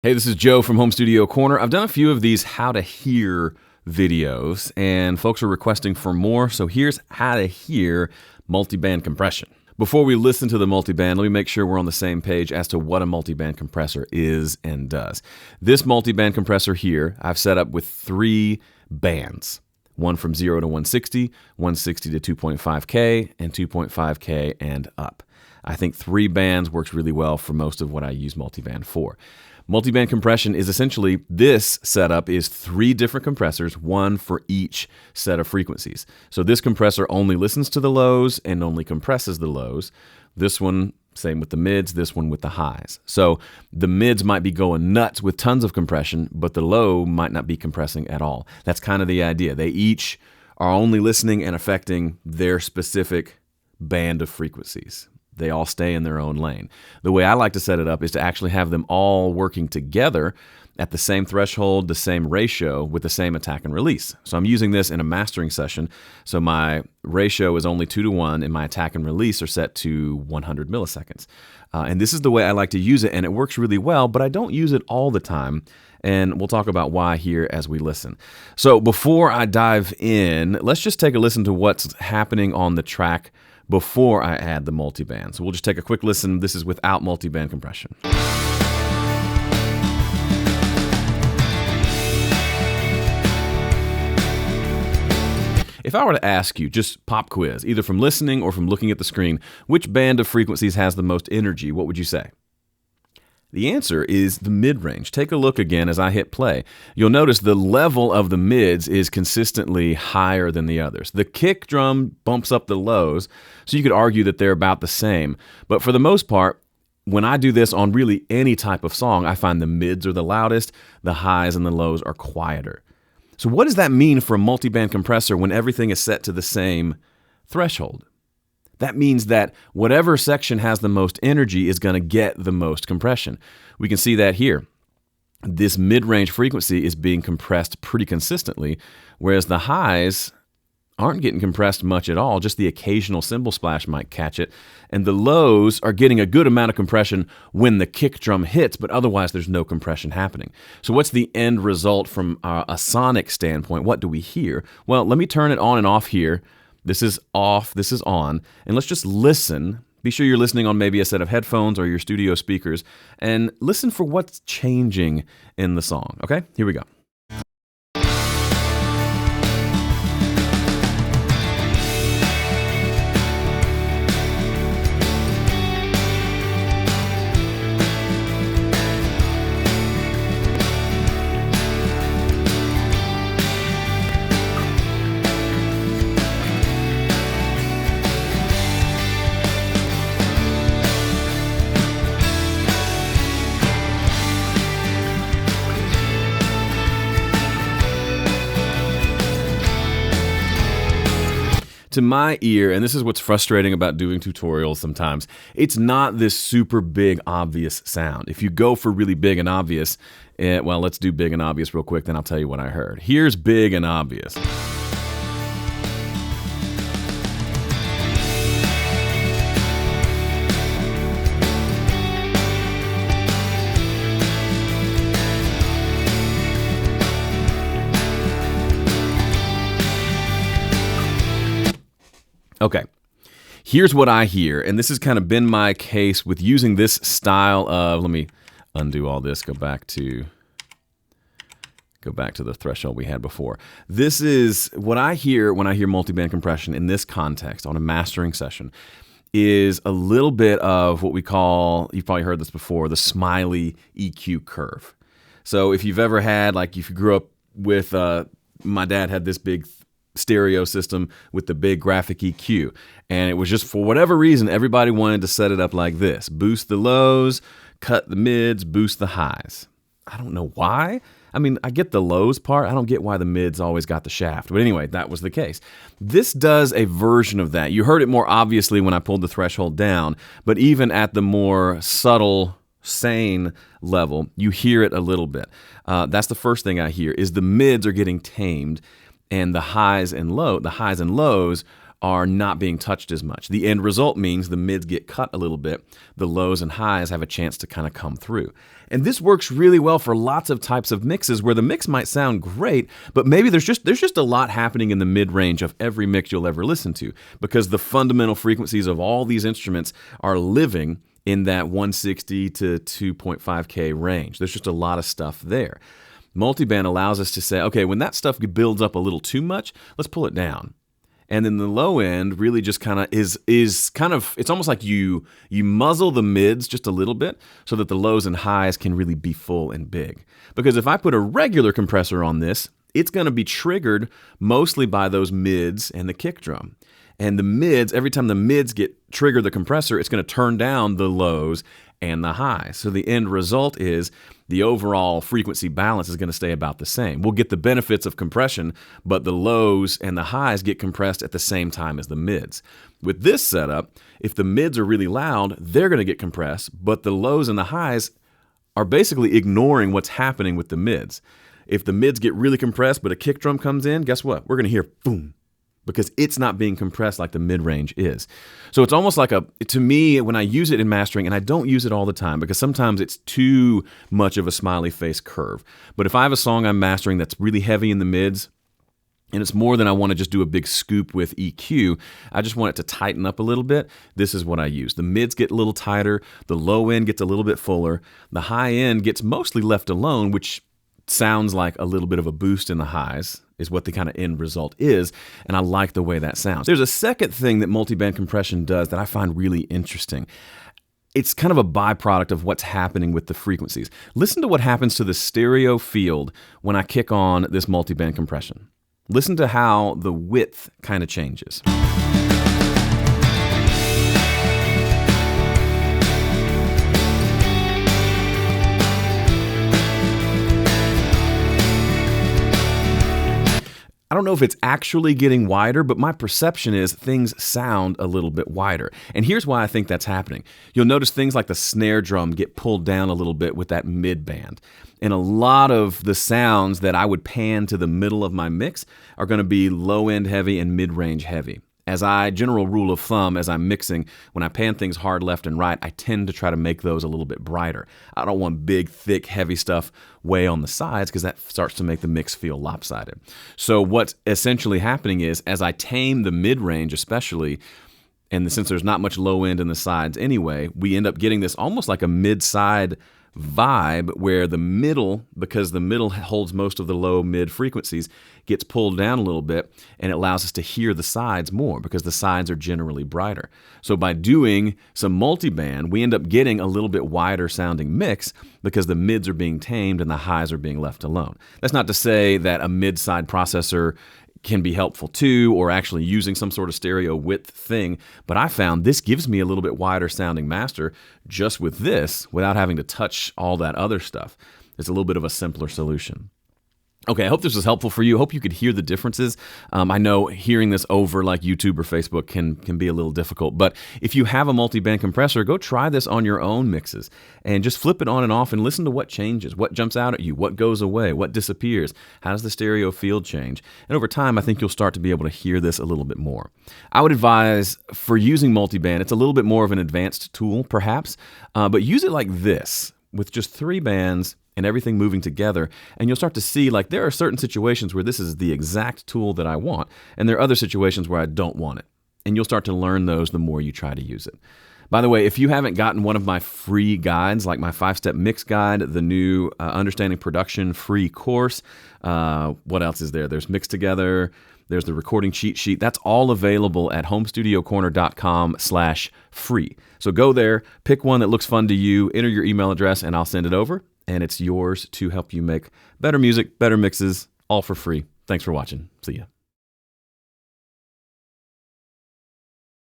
Hey, this is Joe from Home Studio Corner. I've done a few of these how to hear videos, and folks are requesting for more, so here's how to hear multiband compression. Before we listen to the multiband, let me make sure we're on the same page as to what a multiband compressor is and does. This multiband compressor here, I've set up with 3 bands. One from 0 to 160, 160 to 2.5K, and 2.5K and up. I think 3 bands works really well for most of what I use multiband for. Multiband compression is essentially, this setup is 3 different compressors, one for each set of frequencies. So this compressor only listens to the lows and only compresses the lows. This one, same with the mids, this one with the highs. So the mids might be going nuts with tons of compression, but the low might not be compressing at all. That's kind of the idea. They each are only listening and affecting their specific band of frequencies. They all stay in their own lane. The way I like to set it up is to actually have them all working together at the same threshold, the same ratio, with the same attack and release. So I'm using this in a mastering session. So my ratio is only 2-to-1 and my attack and release are set to 100 milliseconds. And this is the way I like to use it, and it works really well, but I don't use it all the time. And we'll talk about why here as we listen. So before I dive in, let's just take a listen to what's happening on the track before I add the multiband. So we'll just take a quick listen. This is without multiband compression. If I were to ask you, just pop quiz, either from listening or from looking at the screen, which band of frequencies has the most energy, what would you say? The answer is the mid-range. Take a look again as I hit play. You'll notice the level of the mids is consistently higher than the others. The kick drum bumps up the lows, so you could argue that they're about the same. But for the most part, when I do this on really any type of song, I find the mids are the loudest, the highs and the lows are quieter. So what does that mean for a multiband compressor when everything is set to the same threshold? That means that whatever section has the most energy is going to get the most compression. We can see that here. This mid-range frequency is being compressed pretty consistently, whereas the highs aren't getting compressed much at all. Just the occasional cymbal splash might catch it. And the lows are getting a good amount of compression when the kick drum hits, but otherwise there's no compression happening. So what's the end result from a sonic standpoint? What do we hear? Well, let me turn it on and off here. This is off, this is on, and let's just listen. Be sure you're listening on maybe a set of headphones or your studio speakers, and listen for what's changing in the song, okay? Here we go. To my ear, and this is what's frustrating about doing tutorials sometimes, it's not this super big, obvious sound. If you go for really big and obvious, well, let's do big and obvious real quick, then I'll tell you what I heard. Here's big and obvious. Okay, here's what I hear, and this has kind of been my case with using this style of, let me undo all this, go back to the threshold we had before. This is what I hear when I hear multiband compression in this context on a mastering session, is a little bit of what we call, you've probably heard this before, the smiley EQ curve. So if you've ever had, like if you grew up with, my dad had this big stereo system with the big graphic EQ, and it was just for whatever reason everybody wanted to set it up like this: boost the lows, cut the mids, boost the highs. I don't know why. I mean, I get the lows part. I don't get why the mids always got the shaft. But anyway, that was the case. This does a version of that. You heard it more obviously when I pulled the threshold down, but even at the more subtle, sane level, you hear it a little bit. That's the first thing I hear, is the mids are getting tamed, and the highs and lows are not being touched as much. The end result means the mids get cut a little bit, the lows and highs have a chance to kind of come through. And this works really well for lots of types of mixes where the mix might sound great, but maybe there's just a lot happening in the mid-range of every mix you'll ever listen to, because the fundamental frequencies of all these instruments are living in that 160 to 2.5K range. There's just a lot of stuff there. Multiband allows us to say, okay, when that stuff builds up a little too much, let's pull it down. And then the low end really just kind of is kind of, it's almost like you muzzle the mids just a little bit so that the lows and highs can really be full and big. Because if I put a regular compressor on this, it's going to be triggered mostly by those mids and the kick drum. And the mids, every time the mids trigger the compressor, it's going to turn down the lows and the highs. So the end result is the overall frequency balance is going to stay about the same. We'll get the benefits of compression, but the lows and the highs get compressed at the same time as the mids. With this setup, if the mids are really loud, they're going to get compressed, but the lows and the highs are basically ignoring what's happening with the mids. If the mids get really compressed, but a kick drum comes in, guess what? We're going to hear boom, because it's not being compressed like the mid-range is. So it's almost like to me, when I use it in mastering, and I don't use it all the time because sometimes it's too much of a smiley face curve. But if I have a song I'm mastering that's really heavy in the mids, and it's more than I want to just do a big scoop with EQ, I just want it to tighten up a little bit, this is what I use. The mids get a little tighter, the low end gets a little bit fuller, the high end gets mostly left alone, which sounds like a little bit of a boost in the highs, is what the kind of end result is, and I like the way that sounds. There's a second thing that multiband compression does that I find really interesting. It's kind of a byproduct of what's happening with the frequencies. Listen to what happens to the stereo field when I kick on this multiband compression. Listen to how the width kind of changes. I don't know if it's actually getting wider, but my perception is things sound a little bit wider. And here's why I think that's happening. You'll notice things like the snare drum get pulled down a little bit with that mid band. And a lot of the sounds that I would pan to the middle of my mix are going to be low end heavy and mid range heavy. General rule of thumb, as I'm mixing, when I pan things hard left and right, I tend to try to make those a little bit brighter. I don't want big, thick, heavy stuff way on the sides because that starts to make the mix feel lopsided. So what's essentially happening is, as I tame the mid-range especially, and since there's not much low end in the sides anyway, we end up getting this almost like a mid-side vibe where the middle, because the middle holds most of the low mid frequencies, gets pulled down a little bit, and it allows us to hear the sides more because the sides are generally brighter. So by doing some multiband, we end up getting a little bit wider sounding mix because the mids are being tamed and the highs are being left alone. That's not to say that a mid-side processor can be helpful too, or actually using some sort of stereo width thing, but I found this gives me a little bit wider sounding master just with this without having to touch all that other stuff. It's a little bit of a simpler solution. Okay, I hope this was helpful for you. I hope you could hear the differences. I know hearing this over like YouTube or Facebook can be a little difficult, but if you have a multi-band compressor, go try this on your own mixes and just flip it on and off and listen to what changes, what jumps out at you, what goes away, what disappears, how does the stereo field change? And over time, I think you'll start to be able to hear this a little bit more. I would advise for using multi-band, it's a little bit more of an advanced tool perhaps, but use it like this with just 3 bands and everything moving together, and you'll start to see like there are certain situations where this is the exact tool that I want, and there are other situations where I don't want it. And you'll start to learn those the more you try to use it. By the way, if you haven't gotten one of my free guides, like my 5-step mix guide, the new Understanding Production free course, what else is there? There's Mix Together, there's the recording cheat sheet. That's all available at homestudiocorner.com/free. So go there, pick one that looks fun to you, enter your email address, and I'll send it over. And it's yours to help you make better music, better mixes, all for free. Thanks for watching. See ya.